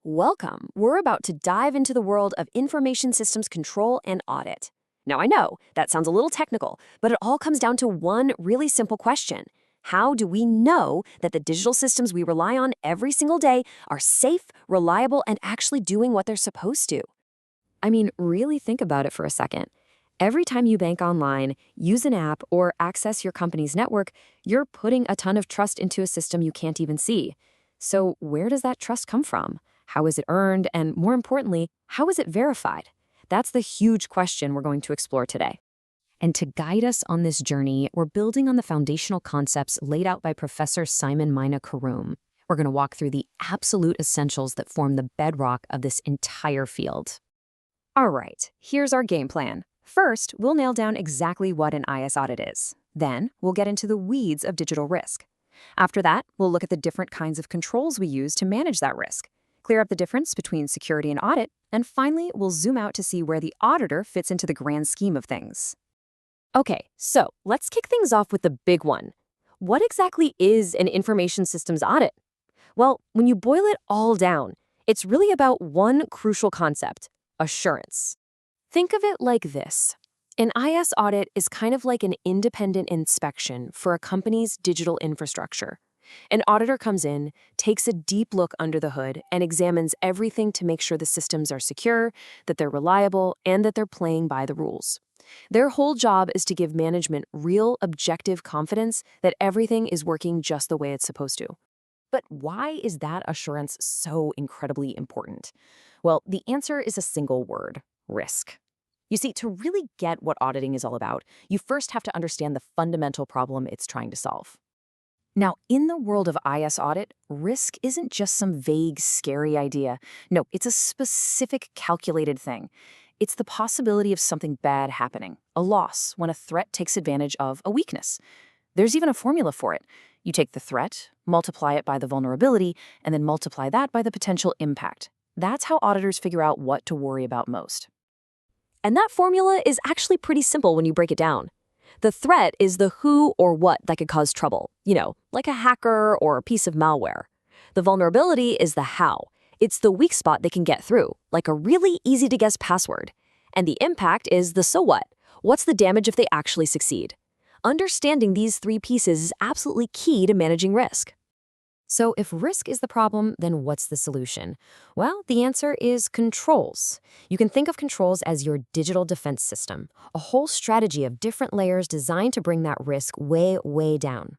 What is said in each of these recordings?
Welcome. We're about to dive into the world of information systems control and audit. Now, I know that sounds a little technical, but it all comes down to one really simple question. How do we know that the digital systems we rely on every single day are safe, reliable, and actually doing what they're supposed to? I mean, really think about it for a second. Every time you bank online, use an app, or access your company's network, you're putting a ton of trust into a system you can't even see. So, where does that trust come from? How is it earned? And more importantly, how is it verified? That's the huge question we're going to explore today. And to guide us on this journey, we're building on the foundational concepts laid out by Professor Simon Maina Karume. We're going to walk through the absolute essentials that form the bedrock of this entire field. All right, here's our game plan. First, we'll nail down exactly what an IS audit is. Then, we'll get into the weeds of digital risk. After that, we'll look at the different kinds of controls we use to manage that risk, clear up the difference between security and audit, and finally, we'll zoom out to see where the auditor fits into the grand scheme of things. Okay, so let's kick things off with the big one. What exactly is an information systems audit? Well, when you boil it all down, it's really about one crucial concept: assurance. Think of it like this. An IS audit is kind of like an independent inspection for a company's digital infrastructure. An auditor comes in, takes a deep look under the hood, and examines everything to make sure the systems are secure, that they're reliable, and that they're playing by the rules. Their whole job is to give management real, objective confidence that everything is working just the way it's supposed to. But why is that assurance so incredibly important? Well, the answer is a single word: risk. You see, to really get what auditing is all about, you first have to understand the fundamental problem it's trying to solve. Now, in the world of IS audit, risk isn't just some vague, scary idea. No, it's a specific, calculated thing. It's the possibility of something bad happening, a loss, when a threat takes advantage of a weakness. There's even a formula for it. You take the threat, multiply it by the vulnerability, and then multiply that by the potential impact. That's how auditors figure out what to worry about most. And that formula is actually pretty simple when you break it down. The threat is the who or what that could cause trouble, like a hacker or a piece of malware. The vulnerability is the how. It's the weak spot they can get through, like a really easy-to-guess password. And the impact is the so what. What's the damage if they actually succeed? Understanding these three pieces is absolutely key to managing risk. So if risk is the problem, then what's the solution? Well, the answer is controls. You can think of controls as your digital defense system, a whole strategy of different layers designed to bring that risk way, way down.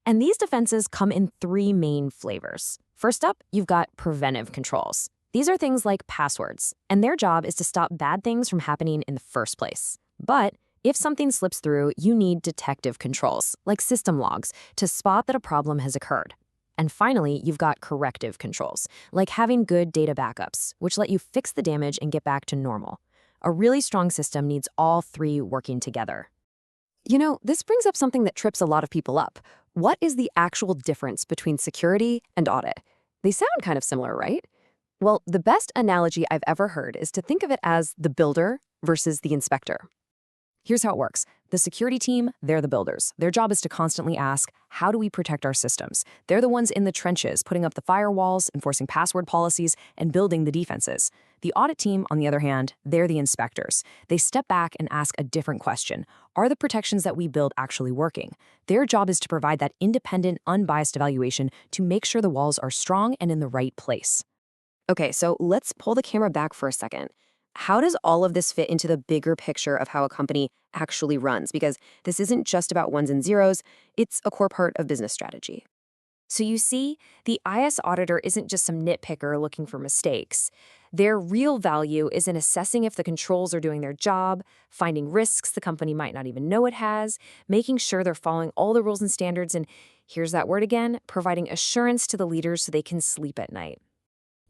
And these defenses come in three main flavors. First up, you've got preventive controls. These are things like passwords, and their job is to stop bad things from happening in the first place. But if something slips through, you need detective controls, like system logs, to spot that a problem has occurred. And finally, you've got corrective controls, like having good data backups, which let you fix the damage and get back to normal. A really strong system needs all three working together. This brings up something that trips a lot of people up. What is the actual difference between security and audit? They sound kind of similar, right? Well, the best analogy I've ever heard is to think of it as the builder versus the inspector. Here's how it works. The security team, they're the builders. Their job is to constantly ask, how do we protect our systems? They're the ones in the trenches, putting up the firewalls, enforcing password policies, and building the defenses. The audit team, on the other hand, they're the inspectors. They step back and ask a different question. Are the protections that we build actually working? Their job is to provide that independent, unbiased evaluation to make sure the walls are strong and in the right place. Okay, so let's pull the camera back for a second. How does all of this fit into the bigger picture of how a company actually runs? Because this isn't just about ones and zeros, it's a core part of business strategy. So you see, the IS auditor isn't just some nitpicker looking for mistakes. Their real value is in assessing if the controls are doing their job, finding risks the company might not even know it has, making sure they're following all the rules and standards, and here's that word again, providing assurance to the leaders so they can sleep at night.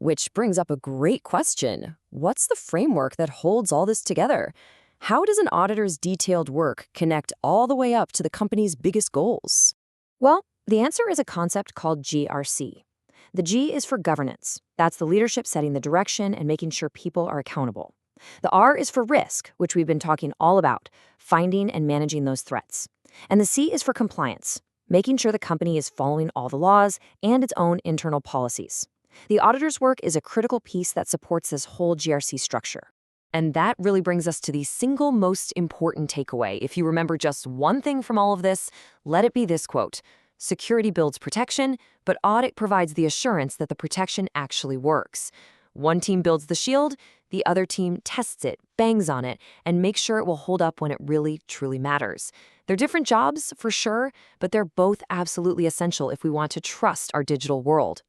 Which brings up a great question. What's the framework that holds all this together? How does an auditor's detailed work connect all the way up to the company's biggest goals? Well, the answer is a concept called GRC. The G is for governance. That's the leadership setting the direction and making sure people are accountable. The R is for risk, which we've been talking all about, finding and managing those threats. And the C is for compliance, making sure the company is following all the laws and its own internal policies. The auditor's work is a critical piece that supports this whole GRC structure. And that really brings us to the single most important takeaway. If you remember just one thing from all of this, let it be this quote: "Security builds protection, but audit provides the assurance that the protection actually works." One team builds the shield, the other team tests it, bangs on it, and makes sure it will hold up when it really, truly matters. They're different jobs, for sure, but they're both absolutely essential if we want to trust our digital world.